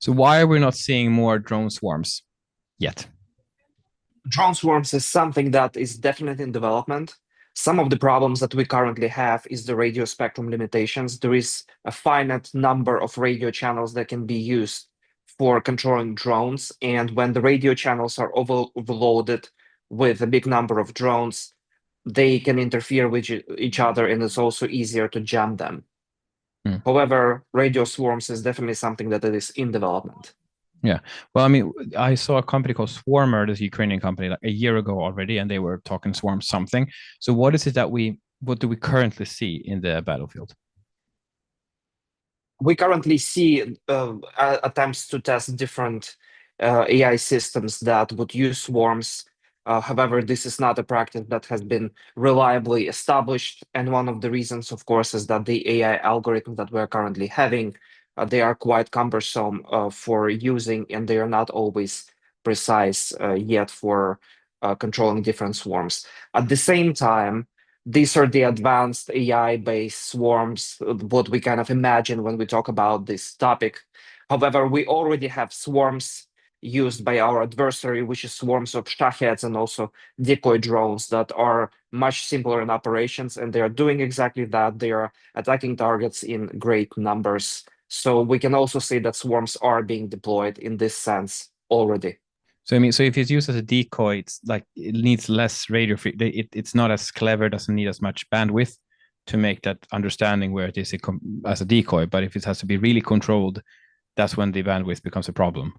So why are we not seeing more drone swarms yet? Drone swarms is something that is definitely in development. Some of the problems that we currently have is the radio spectrum limitations. There is a finite number of radio channels that can be used for controlling drones. And when the radio channels are overloaded with a big number of drones, they can interfere with each other, and it's also easier to jam them. Hmm. However, radio swarms is definitely something that is in development. Yeah. Well, I mean, I saw a company called Swarmer, this Ukrainian company, like a year ago already, and they were talking swarm something. So what is it that what do we currently see in the battlefield? We currently see attempts to test different AI systems that would use swarms. However, this is not a practice that has been reliably established. And one of the reasons, of course, is that the AI algorithms that we're currently having, they are quite cumbersome for using, and they are not always precise yet for controlling different swarms. At the same time, these are the advanced AI-based swarms, what we kind of imagine when we talk about this topic. However, we already have swarms used by our adversary, which is swarms of Shaheds and also decoy drones that are much simpler in operations, and they are doing exactly that. They are attacking targets in great numbers. So we can also say that swarms are being deployed in this sense already. So I mean, so if it's used as a decoy, it's like it needs less radio it's not as clever, doesn't need as much bandwidth to make that understanding where it is as a decoy. But if it has to be really controlled, that's when the bandwidth becomes a problem.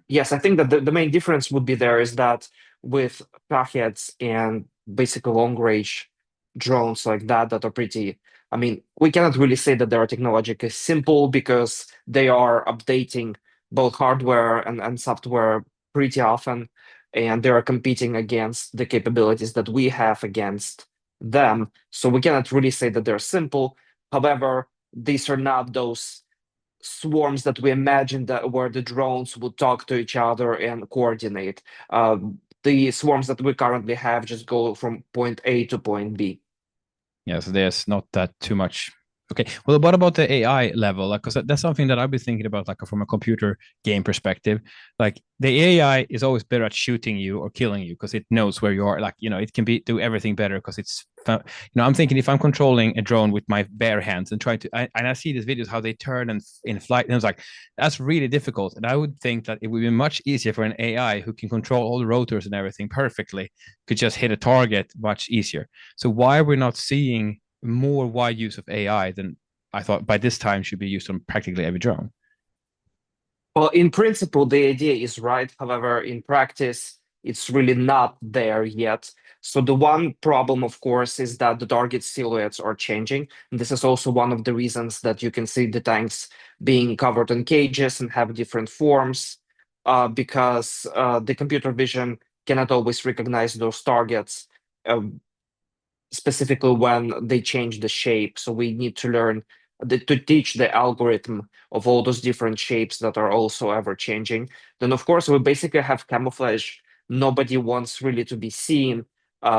Yes, I think that the main difference would be there is that with Shaheds and basically long range drones like that, that are pretty, I mean, we cannot really say that they are technologically simple because they are updating both hardware and software pretty often, and they are competing against the capabilities that we have against them. So we cannot really say that they're simple. However, these are not those swarms that we imagined that where the drones would talk to each other and coordinate. The swarms that we currently have just go from point A to point B. Yeah, so there's not that too much. Okay. Well, what about the AI level? Like, because that's something that I've been thinking about, like from a computer game perspective. Like the AI is always better at shooting you or killing you because it knows where you are. Like, it can do everything better because I'm thinking if I'm controlling a drone with my bare hands and trying to, and I see these videos how they turn and in flight, and I was like, that's really difficult. And I would think that it would be much easier for an AI who can control all the rotors and everything perfectly, could just hit a target much easier. So why are we not seeing more wide use of AI than I thought by this time should be used on practically every drone? Well, in principle, the idea is right. However, in practice, it's really not there yet. So the one problem, of course, is that the target silhouettes are changing. And this is also one of the reasons that you can see the tanks being covered in cages and have different forms, because the computer vision cannot always recognize those targets, uh, specifically when they change the shape. So we need to learn to teach the algorithm of all those different shapes that are also ever changing. Then, of course, we basically have camouflage. Nobody wants really to be seen.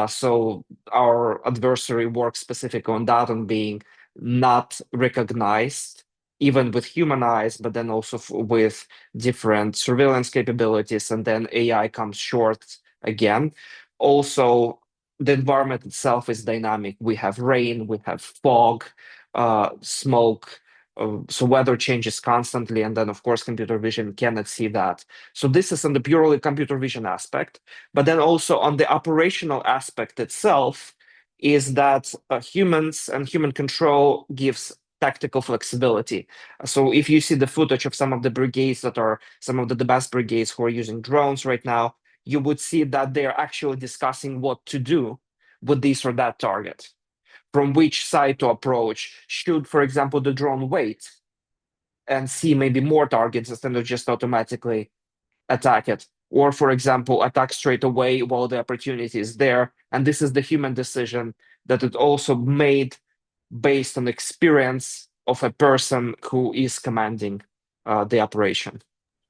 So our adversary works specifically on that, on being not recognized, even with human eyes, but then also with different surveillance capabilities. And then AI comes short again. Also, the environment itself is dynamic. We have rain, we have fog, smoke. So weather changes constantly, and then of course computer vision cannot see that. So this is on the purely computer vision aspect, but then also on the operational aspect itself is that humans and human control gives tactical flexibility. So if you see the footage of some of the brigades that are some of the best brigades who are using drones right now, you would see that they are actually discussing what to do with this or that target, from which side to approach. Should, for example, the drone wait and see maybe more targets instead of just automatically attack it? Or, for example, attack straight away while the opportunity is there. And this is the human decision that it also made based on experience of a person who is commanding the operation.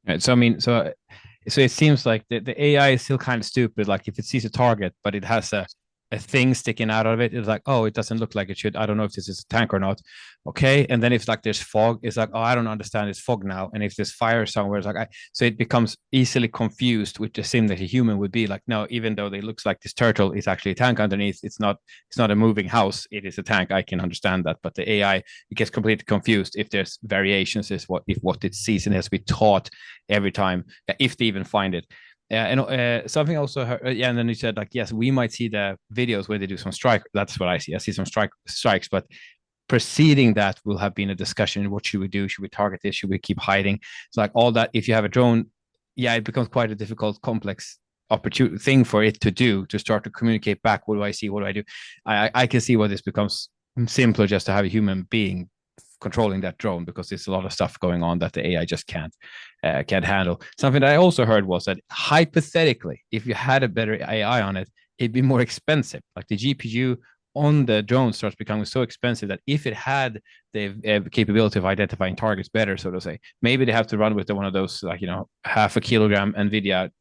Right. So I mean, so it seems like the AI is still kind of stupid. Like if it sees a target, but it has a thing sticking out of it. It's like, oh, it doesn't look like it should. I don't know if this is a tank or not. Okay. And then if like there's fog, it's like, oh, I don't understand. It's fog now. And if there's fire somewhere, it's like, so it becomes easily confused with the sim that a human would be like, no, even though it looks like this turtle is actually a tank underneath, it's not a moving house. It is a tank. I can understand that. But the AI, it gets completely confused if there's variations, is what it sees, and it has to be taught every time, if they even find it. And something also, yeah. And then he said, like, yes, we might see the videos where they do some strike. That's what I see. I see some strikes, but preceding that will have been a discussion. What should we do? Should we target this? Should we keep hiding? So like all that. If you have a drone, yeah, it becomes quite a difficult, complex opportunity thing for it to do, to start to communicate back. What do I see? What do I do? I can see why this becomes simpler just to have a human being controlling that drone, because there's a lot of stuff going on that the AI just can't handle. Something that I also heard was that hypothetically, if you had a better AI on it, it'd be more expensive. Like the GPU on the drone starts becoming so expensive that if it had the capability of identifying targets better, so to say, maybe they have to run with one of those, like, half a kilogram NVIDIA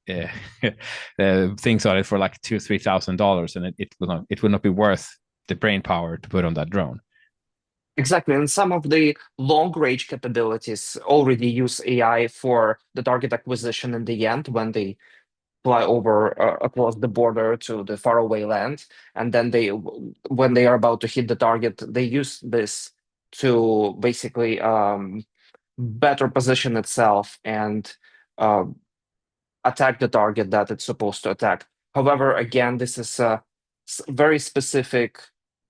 things on it for like $2,000-3,000, and it would not be worth the brain power to put on that drone. Exactly, and some of the long-range capabilities already use AI for the target acquisition in the end when they fly over across the border to the faraway land, and then when they are about to hit the target, they use this to basically better position itself and uh, attack the target that it's supposed to attack. However, again, this is a very specific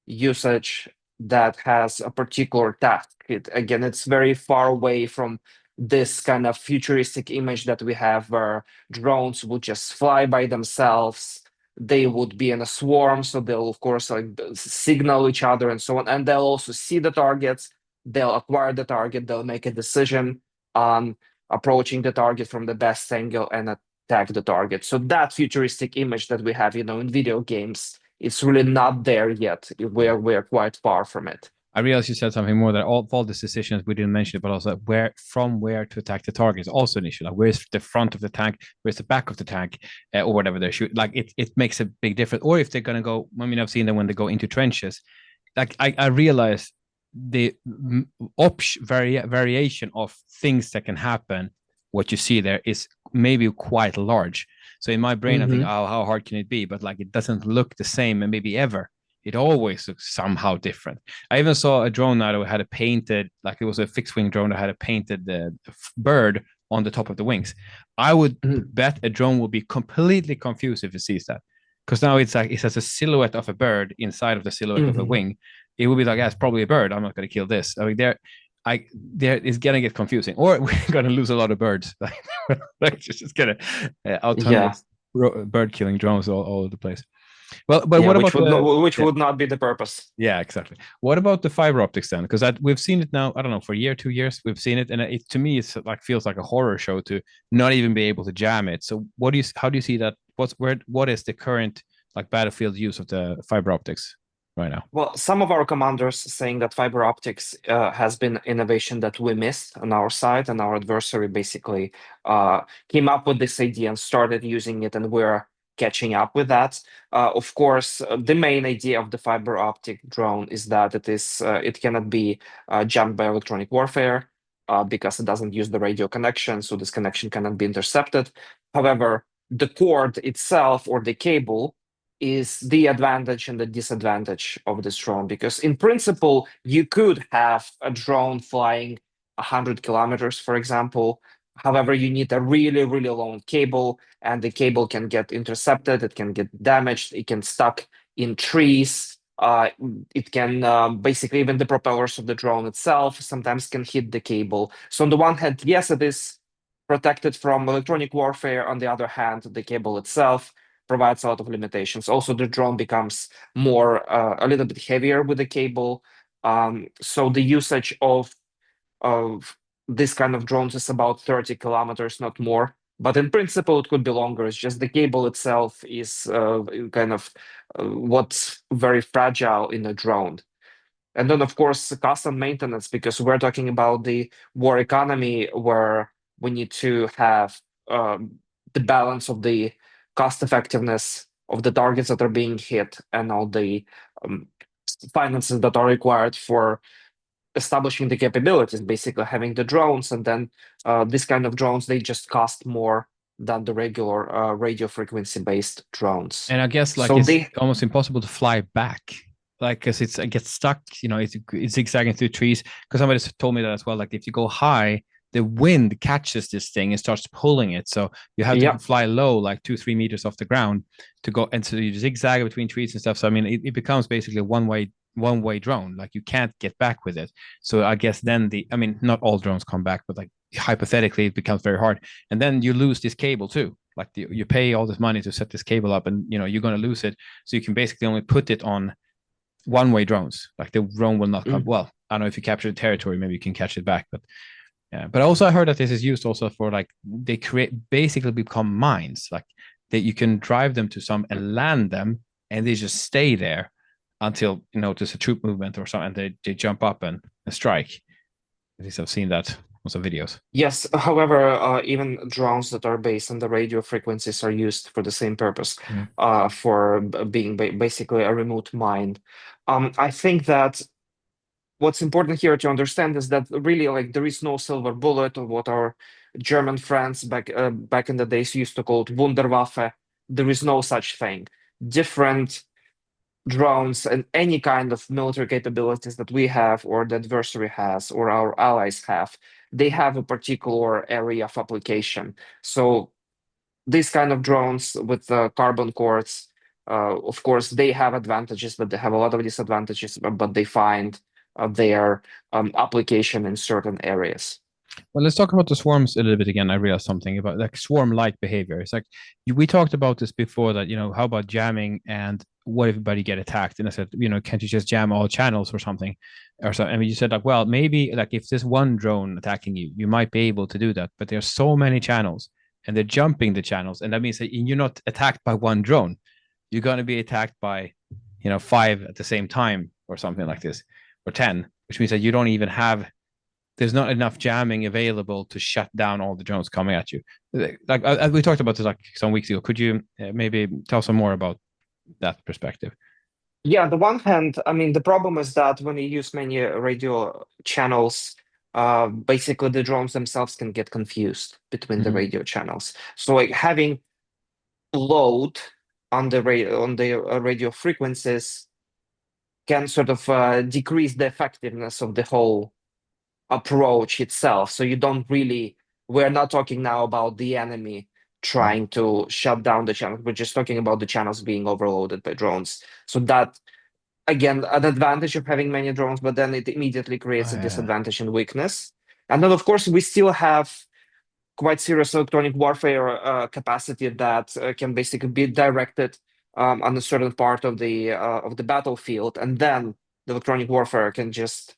usage that has a particular task. Again, it's very far away from this kind of futuristic image that we have where drones would just fly by themselves. They would be in a swarm, so they'll, of course, like signal each other and so on. And they'll also see the targets, they'll acquire the target, they'll make a decision on approaching the target from the best angle and attack the target. So that futuristic image that we have, in video games, it's really not there yet. We're quite far from it. I realized you said something more, that all these decisions we didn't mention it, but also where to attack the target is also an issue. Like, where's the front of the tank, where's the back of the tank, or whatever they're shooting. Like it makes a big difference. Or if they're gonna go, I mean, I've seen them when they go into trenches. Like I realize the variation of things that can happen. What you see there is maybe quite large. So in my brain, I'm thinking, Mm-hmm. oh, how hard can it be? But like, it doesn't look the same, and maybe ever. It always looks somehow different. I even saw a drone now that had a painted, like it was a fixed wing drone that had a painted bird on the top of the wings. I would bet a drone will be completely confused if it sees that, because now it's like it has a silhouette of a bird inside of the silhouette of a Mm-hmm. wing. It will be like, yeah, it's probably a bird. I'm not going to kill this. I mean, there is gonna get confusing, or we're gonna lose a lot of birds. Like it's just gonna Yeah, autonomous bird killing drones all over the place. Well, but yeah, what about the which yeah, would not be the purpose. yeah, exactly. What about the fiber optics then? Because we've seen it now. I don't know, for a year, 2 years, we've seen it, and to me, it's like feels like a horror show to not even be able to jam it. So, how do you see that? What is the current like battlefield use of the fiber optics right now? Well, some of our commanders saying that fiber optics has been innovation that we missed on our side, and our adversary basically came up with this idea and started using it, and we're catching up with that. Of course, the main idea of the fiber optic drone is that it cannot be jammed by electronic warfare because it doesn't use the radio connection, so this connection cannot be intercepted. However, the cord itself or the cable is the advantage and the disadvantage of this drone, because in principle you could have a drone flying 100 kilometers, for example. However, you need a really, really long cable, and the cable can get intercepted, it can get damaged, it can stuck in trees. It can basically, even the propellers of the drone itself sometimes can hit the cable. So on the one hand, yes, it is protected from electronic warfare. On the other hand, the cable itself provides a lot of limitations. Also, the drone becomes a little bit heavier with the cable. So the usage of this kind of drones is about 30 kilometers, not more. But in principle, it could be longer. It's just the cable itself is kind of what's very fragile in a drone. And then, of course, custom maintenance, because we're talking about the war economy where we need to have the balance of the cost effectiveness of the targets that are being hit and all the um, finances that are required for establishing the capabilities, basically having the drones, and then this kind of drones, they just cost more than the regular radio frequency based drones. And I guess like So it's they, almost impossible to fly back, like because it gets stuck. It's zigzagging through trees. Because somebody told me that as well. Like if you go high, the wind catches this thing and starts pulling it. So you have to yeah, fly low, like 2-3 meters off the ground to go. And so you zigzag between trees and stuff. So I mean, it becomes basically a one way drone. Like you can't get back with it. So I guess then I mean, not all drones come back, but like hypothetically, it becomes very hard. And then you lose this cable too. Like you pay all this money to set this cable up, and you're going to lose it. So you can basically only put it on one-way drones. Like the drone will not come. mm, Well, I don't know if you capture the territory, maybe you can catch it back. But yeah. But also I heard that this is used also for like they create basically become mines. Like that you can drive them to some and land them, and they just stay there until there's a troop movement or something. And they jump up and strike. At least I've seen that on some videos. yes. However, even drones that are based on the radio frequencies are used for the same purpose, Mm. for being basically a remote mine. I think that what's important here to understand is that really, like, there is no silver bullet, or what our German friends back in the days used to call it Wunderwaffe. There is no such thing. Different drones and any kind of military capabilities that we have, or the adversary has, or our allies have, they have a particular area of application. So these kind of drones with carbon cores, of course, they have advantages, but they have a lot of disadvantages, but they find their application in certain areas. Well, let's talk about the swarms a little bit again. I realized something about like swarm-like behavior. It's like we talked about this before that, how about jamming and what if everybody get attacked? And I said, can't you just jam all channels or something? Or so, and you said like, well, maybe like if there's one drone attacking you, you might be able to do that. But there's so many channels and they're jumping the channels. And that means that you're not attacked by one drone. You're going to be attacked by, 5 at the same time or something like this, or 10, which means that you don't even have there's not enough jamming available to shut down all the drones coming at you. Like we talked about this like some weeks ago. Could you maybe tell some more about that perspective? Yeah, on the one hand, I mean, the problem is that when you use many radio channels, basically the drones themselves can get confused between the Mm-hmm. radio channels. So, like, having load on the radio frequencies can sort of decrease the effectiveness of the whole approach itself. So you don't really, we're not talking now about the enemy trying to shut down the channel. We're just talking about the channels being overloaded by drones. So that, again, an advantage of having many drones, but then it immediately creates a Yeah. disadvantage and weakness. And then, of course, we still have quite serious electronic warfare capacity that can basically be directed on a certain part of the battlefield, and then the electronic warfare can just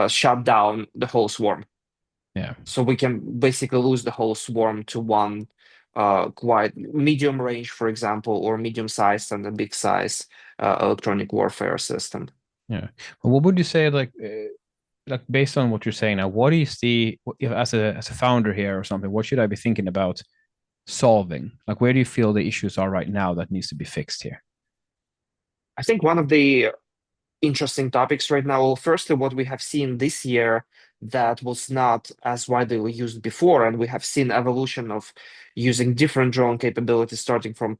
shut down the whole swarm. Yeah. So we can basically lose the whole swarm to one quite medium range, for example, or medium size and a big size electronic warfare system. Yeah. Well, what would you say like based on what you're saying now, what do you see if, as a founder here or something, what should I be thinking about solving? Like where do you feel the issues are right now that needs to be fixed here? I think one of the interesting topics right now. Well, firstly, what we have seen this year that was not as widely used before, and we have seen evolution of using different drone capabilities starting from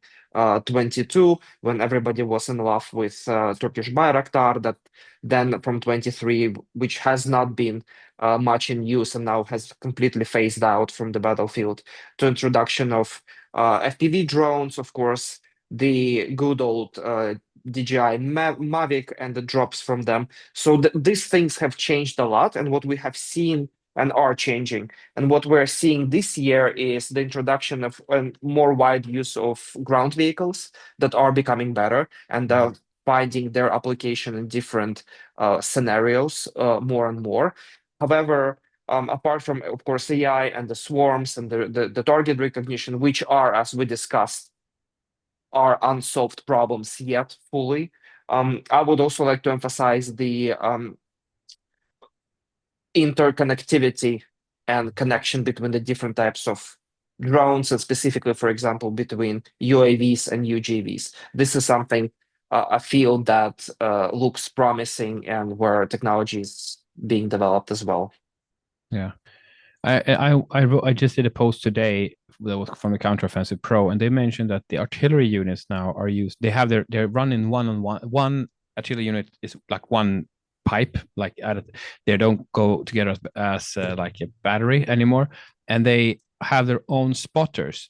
22, when everybody was in love with Turkish Bayraktar, that then from 23, which has not been much in use and now has completely phased out from the battlefield, to introduction of FPV drones, of course, the good old DJI Mavic and the drops from them. So these things have changed a lot, and what we have seen and are changing, and what we're seeing this year is the introduction of a more wide use of ground vehicles that are becoming better and finding their application in different scenarios more and more. However, apart from, of course, AI and the swarms and the target recognition, which are, as we discussed, are unsolved problems yet fully. I would also like to emphasize the interconnectivity and connection between the different types of drones, and specifically, for example, between UAVs and UGVs. This is something, a field that looks promising and where technology is being developed as well. Yeah. I just did a post today that was from the Counteroffensive Pro, and they mentioned that the artillery units now are used. They're running one-on-one. One artillery unit is like one pipe, like they don't go together as like a battery anymore, and they have their own spotters.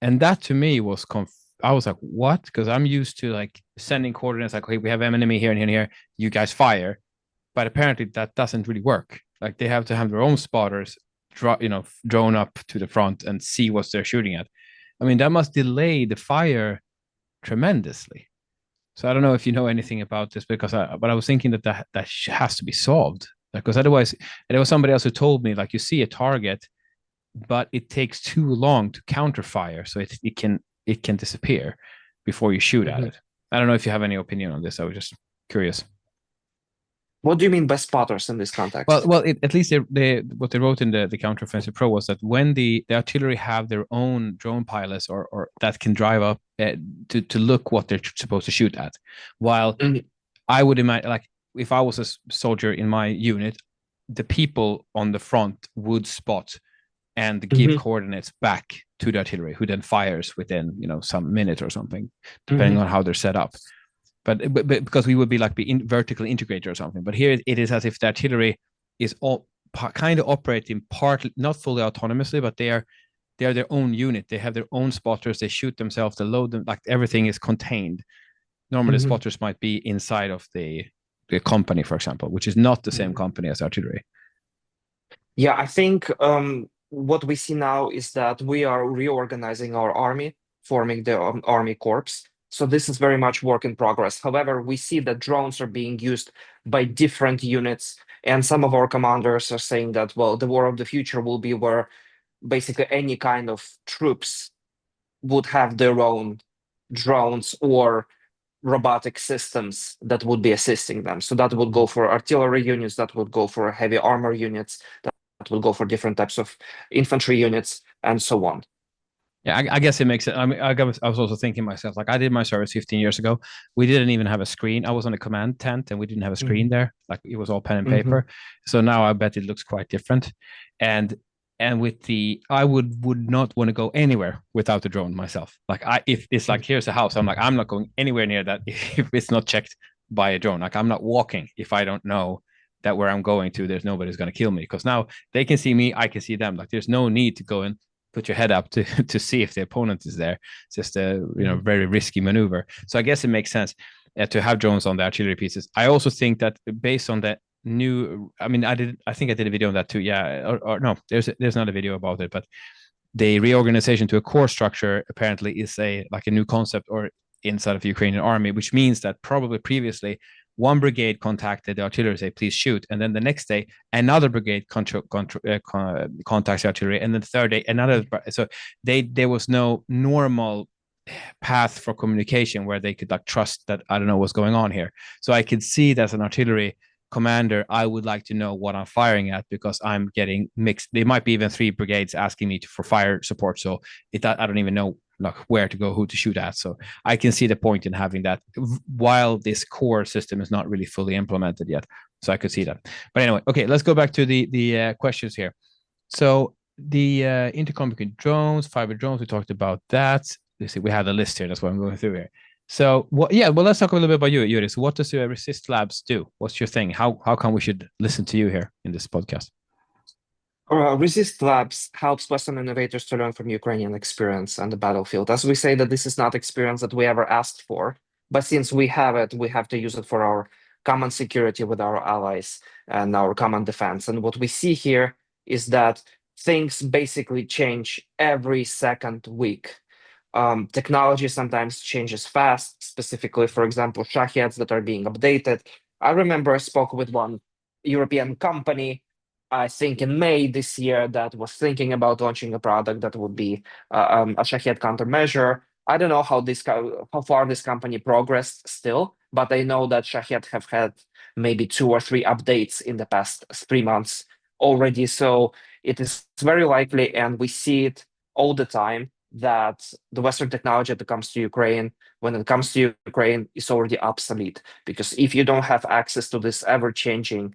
And that to me was I was like, what? Because I'm used to like sending coordinates like, okay, we have enemy here and here and here. You guys fire, but apparently that doesn't really work. Like they have to have their own spotters, drone up to the front and see what they're shooting at. I mean, that must delay the fire tremendously. So I don't know if you know anything about this, but I was thinking that has to be solved, because otherwise, and there was somebody else who told me like you see a target, but it takes too long to counter fire, so it can disappear before you shoot at it. I don't know if you have any opinion on this. I was just curious. What do you mean by spotters in this context? At least what they wrote in the Counteroffensive Pro was that when the artillery have their own drone pilots or that can drive up to look what they're supposed to shoot at, while I would imagine, like if I was a soldier in my unit, the people on the front would spot and give coordinates back to the artillery, who then fires within some minute or something, depending on how they're set up. But because we would be like vertically integrated or something. But here it is as if the artillery is all kind of operating partly, not fully autonomously, but they are their own unit. They have their own spotters. They shoot themselves. They load them. Like everything is contained. Normally, spotters might be inside of the company, for example, which is not the same company as artillery. Yeah, I think what we see now is that we are reorganizing our army, forming the army corps. So this is very much work in progress. However, we see that drones are being used by different units, and some of our commanders are saying that, well, the war of the future will be where basically any kind of troops would have their own drones or robotic systems that would be assisting them. So that would go for artillery units, that would go for heavy armor units, that will go for different types of infantry units, and so on. Yeah, I guess it makes it. I mean, I was also thinking myself, like I did my service 15 years ago. We didn't even have a screen. I was on a command tent and we didn't have a screen there. Like it was all pen and paper. So now I bet it looks quite different. And with I would not want to go anywhere without the drone myself. Like if it's like here's a house, I'm like I'm not going anywhere near that if it's not checked by a drone. Like I'm not walking if I don't know that where I'm going to, there's nobody's going to kill me, because now they can see me, I can see them. Like there's no need to go and put your head up to see if the opponent is there. It's just a very risky maneuver. So I guess it makes sense to have drones on the artillery pieces. I also think that based on that new, I mean, I think I did a video on that too. Yeah, or no, there's not a video about it, but the reorganization to a core structure apparently is a new concept or inside of the Ukrainian army, which means that probably previously one brigade contacted the artillery, say, please shoot. And then the next day, another brigade contacts the artillery. And then the third day, another. So there was no normal path for communication where they could trust that I don't know what's going on here. So I could see that as an artillery commander, I would like to know what I'm firing at, because I'm getting mixed. There might be even 3 brigades asking me for fire support. So I don't even know where to go, who to shoot at. So I can see the point in having that while this core system is not really fully implemented yet. So I could see that. But anyway, okay, let's go back to the questions here. So the intercom between drones, fiber drones, we talked about that. Let's see, we have a list here. That's what I'm going through here. So let's talk a little bit about you, Yuri. So what does Resist Labs do? What's your thing? How come we should listen to you here in this podcast? Resist Labs helps Western innovators to learn from Ukrainian experience on the battlefield. As we say that this is not experience that we ever asked for, but since we have it, we have to use it for our common security with our allies and our common defense. And what we see here is that things basically change every second week. Technology sometimes changes fast, specifically, for example, Shaheds that are being updated. I remember I spoke with one European company, I think in May this year, that was thinking about launching a product that would be a Shahed countermeasure. I don't know how far this company progressed still, but I know that Shahed have had maybe 2 or 3 updates in the past 3 months already. So it is very likely, and we see it all the time that the Western technology that comes to Ukraine, when it comes to Ukraine, is already obsolete. Because if you don't have access to this ever-changing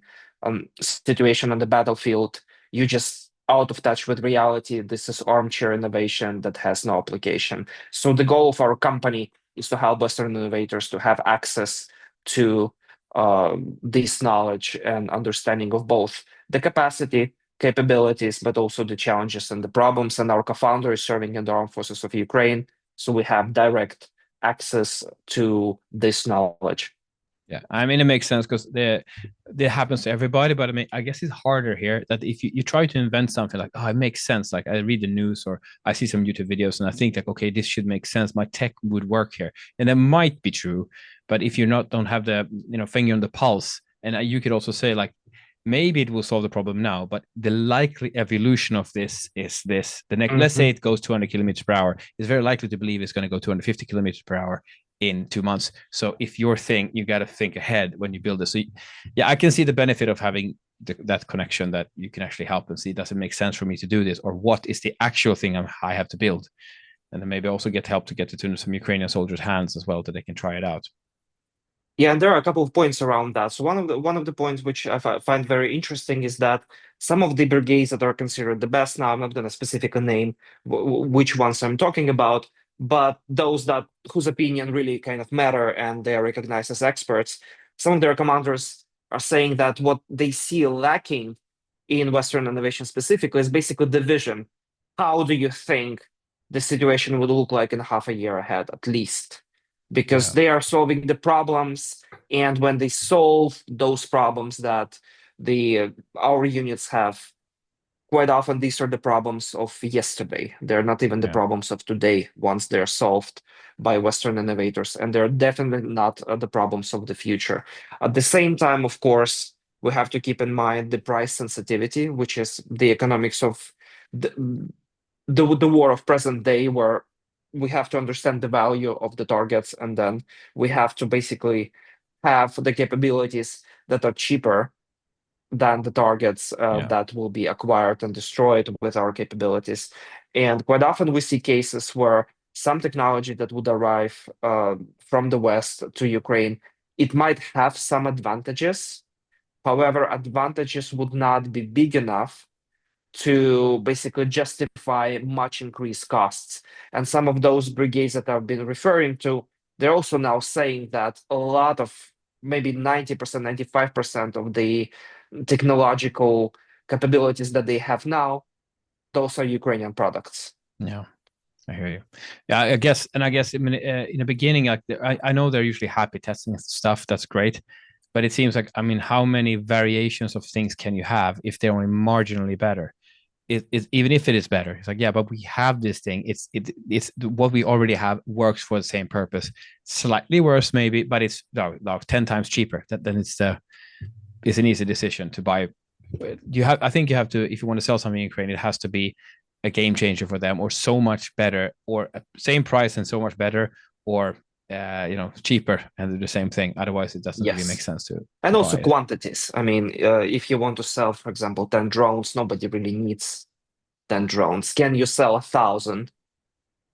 situation on the battlefield, you just out of touch with reality. This is armchair innovation that has no application. So the goal of our company is to help Western innovators to have access to this knowledge and understanding of both the capacity, capabilities, but also the challenges and the problems. And our co-founder is serving in the armed forces of Ukraine, so we have direct access to this knowledge. Yeah, I mean, it makes sense because there happens to everybody, but I mean, I guess it's harder here that if you try to invent something like, oh, it makes sense. Like I read the news or I see some YouTube videos and I think like, okay, this should make sense. My tech would work here. And that might be true. But if you don't have the, finger on the pulse, and you could also say like, maybe it will solve the problem now, but the likely evolution of this is this. The next, let's say it goes 200 kilometers per hour, it's very likely to believe it's going to go 250 kilometers per hour in 2 months. So if your thing, you got to think ahead when you build this. So yeah, I can see the benefit of having that connection that you can actually help and see, does it make sense for me to do this? Or what is the actual thing I have to build? And then maybe also get help to get it into some Ukrainian soldiers' hands as well, that they can try it out. Yeah, and there are a couple of points around that. So one of the points which I find very interesting is that some of the brigades that are considered the best, now I'm not going to specifically name which ones I'm talking about, but those that whose opinion really kind of matter and they are recognized as experts, some of their commanders are saying that what they see lacking in Western innovation specifically is basically the vision. How do you think the situation would look like in half a year ahead, at least? Because they are solving the problems, and when they solve those problems that our units have, quite often these are the problems of yesterday. They're not even the problems of today once they're solved by Western innovators, and they're definitely not the problems of the future. At the same time, of course, we have to keep in mind the price sensitivity, which is the economics of the war of present day, where we have to understand the value of the targets, and then we have to basically have the capabilities that are cheaper than the targets that will be acquired and destroyed with our capabilities. And quite often we see cases where some technology that would arrive from the West to Ukraine, it might have some advantages. However, advantages would not be big enough to basically justify much increased costs. And some of those brigades that I've been referring to, they're also now saying that a lot of, maybe 90%, 95% of the technological capabilities that they have now, those are Ukrainian products. Yeah, I hear you. Yeah, I guess in the beginning, like I know they're usually happy testing stuff. That's great. But it seems like, I mean, how many variations of things can you have if they're only marginally better? Even if it is better, it's like, yeah, but we have this thing. It's what we already have works for the same purpose. Slightly worse, maybe, but it's 10 times cheaper. Then it's an easy decision to buy. I think you have to, if you want to sell something in Ukraine, it has to be a game changer for them, or so much better, or same price and so much better, or cheaper and do the same thing. Otherwise, it doesn't really make sense to. And also quantities. I mean, if you want to sell, for example, 10 drones, nobody really needs 10 drones. Can you sell 1,000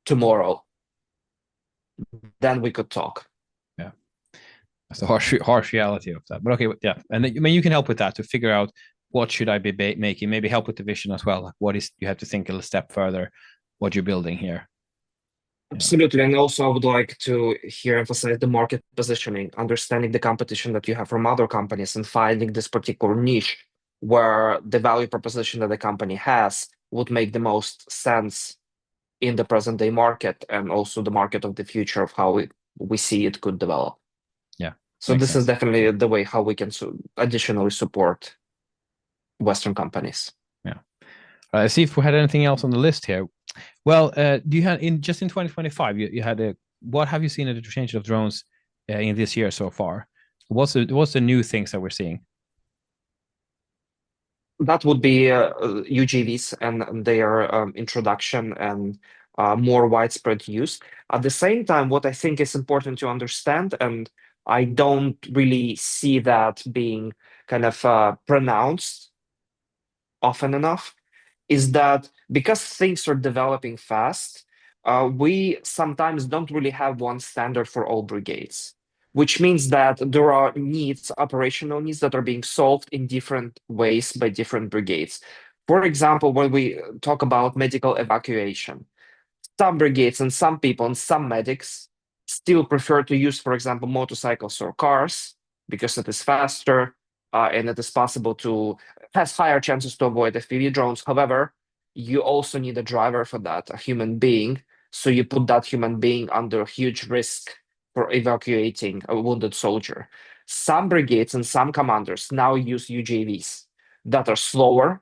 tomorrow? Then we could talk. Yeah, that's the harsh reality of that. But okay, yeah, and I mean, you can help with that to figure out what should I be making. Maybe help with the vision as well. Like what is, you have to think a little step further what you're building here. Absolutely. And also, I would like to here emphasize the market positioning, understanding the competition that you have from other companies and finding this particular niche where the value proposition that the company has would make the most sense in the present day market, and also the market of the future of how we see it could develop. Yeah. So this is definitely the way how we can additionally support Western companies. Yeah. Let's see if we had anything else on the list here. Well, do you have in 2025? You had what have you seen at the change of drones in this year so far? What's the new things that we're seeing? That would be UGVs and their introduction and more widespread use. At the same time, what I think is important to understand, and I don't really see that being kind of pronounced often enough, is that because things are developing fast, we sometimes don't really have one standard for all brigades, which means that there are needs, operational needs that are being solved in different ways by different brigades. For example, when we talk about medical evacuation, some brigades and some people and some medics still prefer to use, for example, motorcycles or cars because it is faster and it is possible to has higher chances to avoid FPV drones. However, you also need a driver for that, a human being. So you put that human being under huge risk for evacuating a wounded soldier. Some brigades and some commanders now use UGVs that are slower.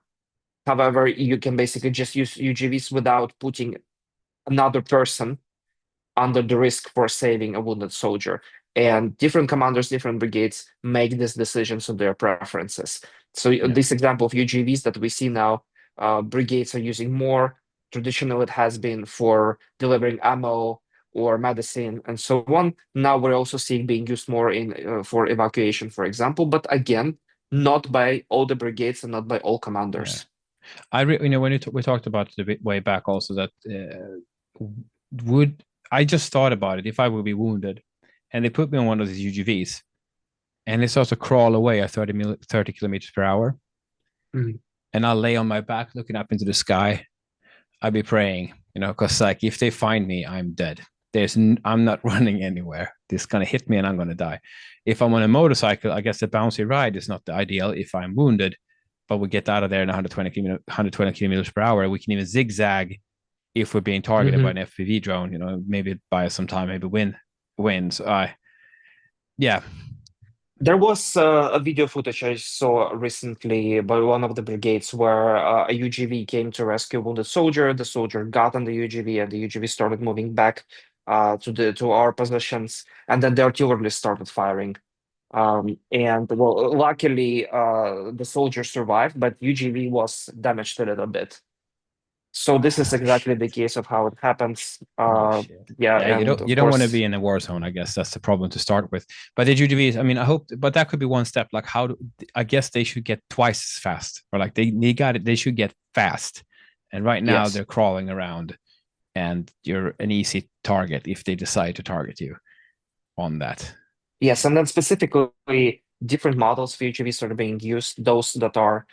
However, you can basically just use UGVs without putting another person under the risk for saving a wounded soldier. And different commanders, different brigades make these decisions on their preferences. So Yeah. this example of UGVs that we see now, brigades are using more. Traditionally, it has been for delivering ammo or medicine and so on. Now we're also seeing being used more in for evacuation, for example. But again, not by all the brigades and not by all Yeah. commanders. When we talked about it a bit way back also that would I just thought about it if I would be wounded and they put me on one of these UGVs and it starts to crawl away at 30 kilometers per hour Mhm. and I'll lay on my back looking up into the sky. I'd be praying, because like if they find me, I'm dead. I'm not running anywhere. This is gonna hit me and I'm gonna die. If I'm on a motorcycle, I guess the bouncy ride is not the ideal if I'm wounded, but we get out of there in 120 kilometers per hour. We can even zigzag if we're being targeted by Mhm. an FPV drone. Maybe buy some time, maybe win. So yeah, There was a video footage I saw recently by one of the brigades where a UGV came to rescue a wounded soldier. The soldier got on the UGV, and the UGV started moving back to our positions, and then the artillery started firing. And well, luckily, the soldier survived, but UGV was damaged a little bit. So this is oh, exactly shit. the case of how it happens. Oh shit. Yeah, Yeah, you and don't of you don't want to course. be in a war zone. I guess that's the problem to start with. But the UGVs, I mean, I hope, but that could be one step. Like, I guess they should get twice as fast, or like they got it. They should get fast. And right now Yes. they're crawling around, and you're an easy target if they decide to target you on that. Yes, and then specifically different models of UGVs are being used. Those that are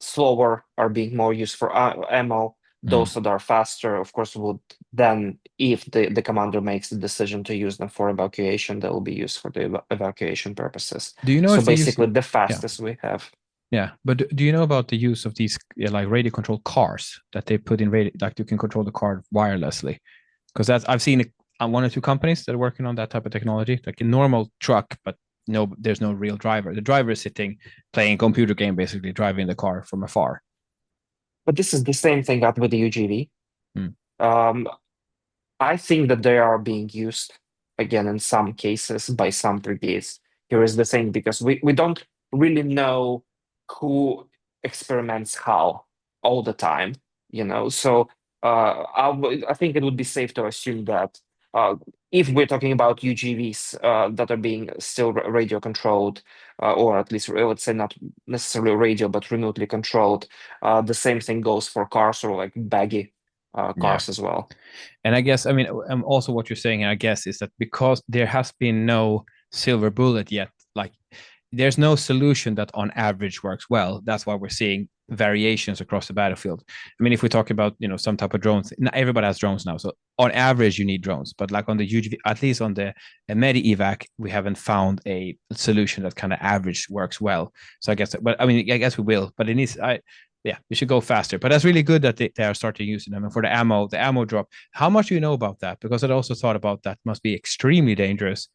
slower are being more used for ammo. Mm. Those that are faster, of course, would then, if the commander makes the decision to use them for evacuation, they will be used for the evacuation purposes. Do you know So if they use? basically, the Yeah, fastest we have. yeah. But do you know about the use of these like radio controlled cars that they put in radio? Like you can control the car wirelessly. Because that's I've seen it on one or two companies that are working on that type of technology, like a normal truck, but no, there's no real driver. The driver is sitting playing a computer game, basically driving the car from afar. But this is the same thing out with the UGV. Mm, Um, I think that they are being used again in some cases by some brigades. Here is the thing, because we don't really know who experiments how all the time, So I think it would be safe to assume that uh, if we're talking about UGVs that are being still radio controlled, or at least let's say not necessarily radio, but remotely controlled, the same thing goes for cars or like baggy yeah. cars as well. And I guess, I mean, also what you're saying, I guess, is that because there has been no silver bullet yet, like there's no solution that on average works well. That's why we're seeing variations across the battlefield. I mean, if we talk about, some type of drones, not everybody has drones now. So on average, you need drones. But like on the UGV, at least on the Medi evac, we haven't found a solution that kind of average works well. So I guess, but I mean, I guess we will, but it needs, yeah, we should go faster. But that's really good that they are starting using them. And for the ammo drop, how much do you know about that? Because I also thought about that must be extremely dangerous.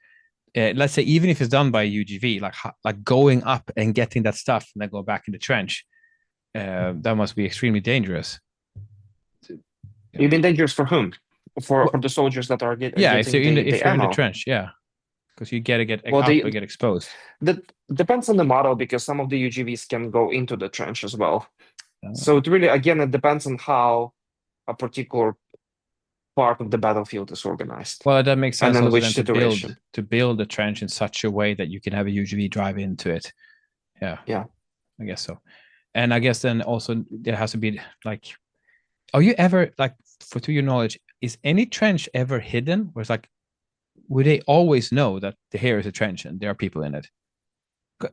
Let's say even if it's done by a UGV, like going up and getting that stuff and then go back in the trench, that must be extremely dangerous. Yeah. You've been dangerous for whom? For Well, the soldiers that are yeah, if getting the if they're in the ammo. trench, yeah, because you gotta get Well, up and get exposed. that depends on the model because some of the UGVs can go into the trench as well. Uh, So it really, again, it depends on how a particular part of the battlefield is organized well, that makes and sense in also which then situation. to build the trench in such a way that you can have a UGV drive into it. Yeah, Yeah. I guess so. And I guess then also there has to be like, are you ever like, for to your knowledge, is any trench ever hidden? Where it's like, would they always know that here is a trench and there are people in it?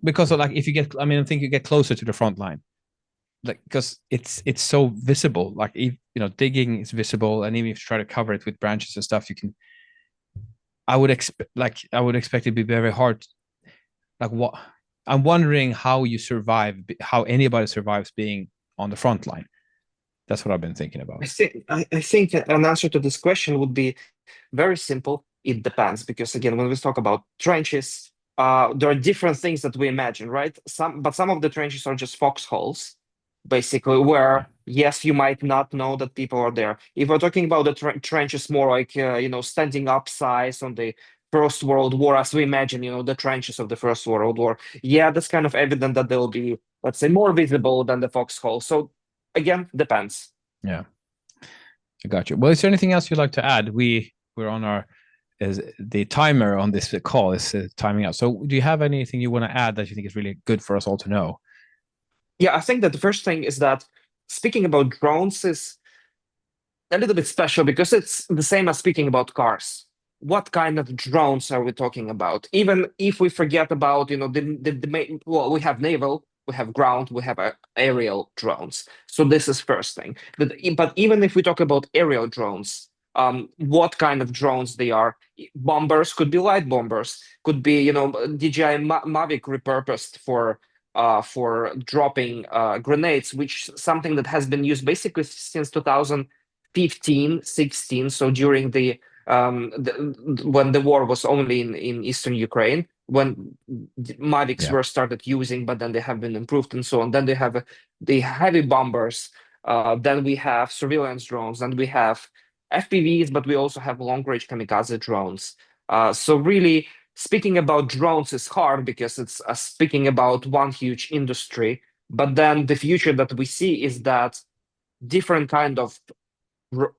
Because like if you get, I mean, I think you get closer to the front line, like because it's so visible. Like if, digging is visible, and even if you try to cover it with branches and stuff, you can. I would expect it to be very hard. Like what I'm wondering how you survive, how anybody survives being on the front line. That's what I've been thinking about. I think an answer to this question would be very simple. It depends, because again, when we talk about trenches, there are different things that we imagine, right? Some of the trenches are just foxholes, basically, where yes, you might not know that people are there. If we're talking about the trenches more like standing up size on the First World War, as we imagine, the trenches of the First World War, yeah, that's kind of evident that they'll be, let's say, more visible than the foxhole. So again, depends. Yeah, I got you. Well, is there anything else you'd like to add? We're on our is the timer on this call is timing out. So, do you have anything you want to add that you think is really good for us all to know? Yeah, I think that the first thing is that speaking about drones is a little bit special because it's the same as speaking about cars. What kind of drones are we talking about? Even if we forget about, the main, well, we have naval, we have ground, we have aerial drones. So this is first thing. But even if we talk about aerial drones, what kind of drones they are? Bombers could be light bombers, could be, DJI Mavic repurposed for dropping grenades, which something that has been used basically since 2015, 16. So during when the war was only in eastern Ukraine, when Mavics Yeah. were started using, but then they have been improved and so on. Then they have the heavy bombers. Then we have surveillance drones, and we have FPVs, but we also have long-range kamikaze drones. So really, speaking about drones is hard because it's speaking about one huge industry. But then the future that we see is that different kind of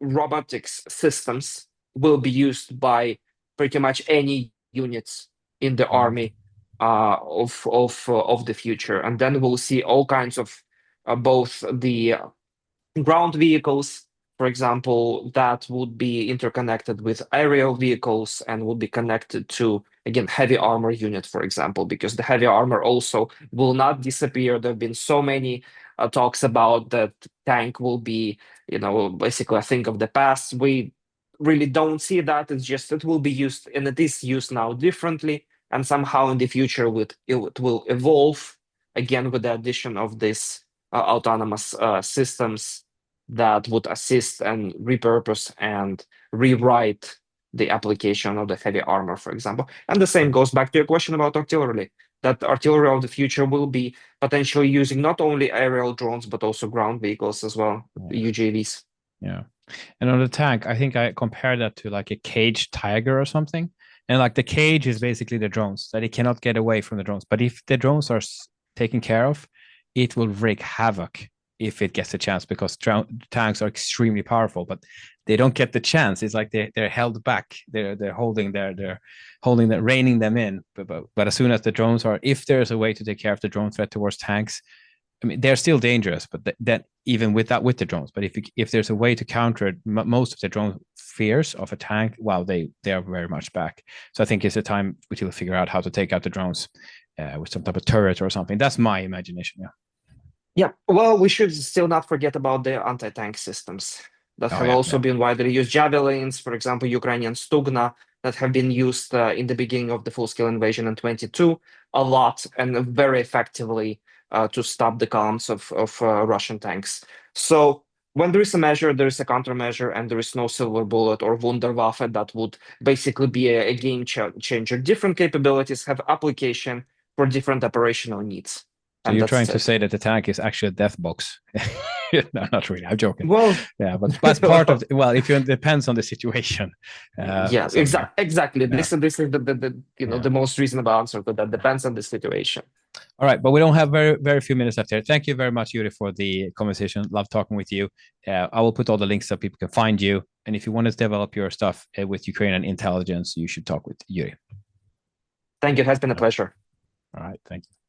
robotics systems will be used by pretty much any units in the army of the future, and then we'll see all kinds of both the ground vehicles, for example, that would be interconnected with aerial vehicles and would be connected to, again, heavy armor unit, for example, because the heavy armor also will not disappear. There have been so many talks about that tank will be, basically a thing of the past. We really don't see that. It's just it will be used, and it is used now differently, and somehow in the future it will evolve again with the addition of this autonomous systems that would assist and repurpose and rewrite the application of the heavy armor, for example. And the same goes back to your question about artillery, that artillery of the future will be potentially using not only aerial drones, but also ground vehicles as well, UGVs. Yeah. And on the tank, I think I compared that to like a caged tiger or something. And like the cage is basically the drones, that it cannot get away from the drones. But if the drones are taken care of, it will wreak havoc if it gets a chance, because tanks are extremely powerful, but they don't get the chance. It's like they're held back. They're holding reining them in. But as soon as the drones are, if there's a way to take care of the drone threat towards tanks, I mean, they're still dangerous, but that even with the drones. But if there's a way to counter it, most of the drone fears of a tank, well, they are very much back. So I think it's a time which will figure out how to take out the drones with some type of turret or something. That's my imagination. Yeah. Yeah. Well, we should still not forget about the anti-tank systems that have also been widely used. Javelins, for example, Ukrainian Stugna, that have been used in the beginning of the full-scale invasion in 22 a lot and very effectively to stop the columns of Russian tanks. So when there is a measure, there is a countermeasure, and there is no silver bullet or Wunderwaffe that would basically be a game changer. Different capabilities have application for different operational needs. So you're trying to say that the tank is actually a death box? No, not really. I'm joking. Well, yeah, but that's part of it depends on the situation. Yeah, exactly. Yeah. This is the most reasonable answer to that. Depends on the situation. All right, but we don't have very few minutes left here. Thank you very much, Yuri, for the conversation. Love talking with you. I will put all the links so people can find you. And if you want to develop your stuff with Ukrainian intelligence, you should talk with Yuri. Thank you. It has been a pleasure. All right, thank you.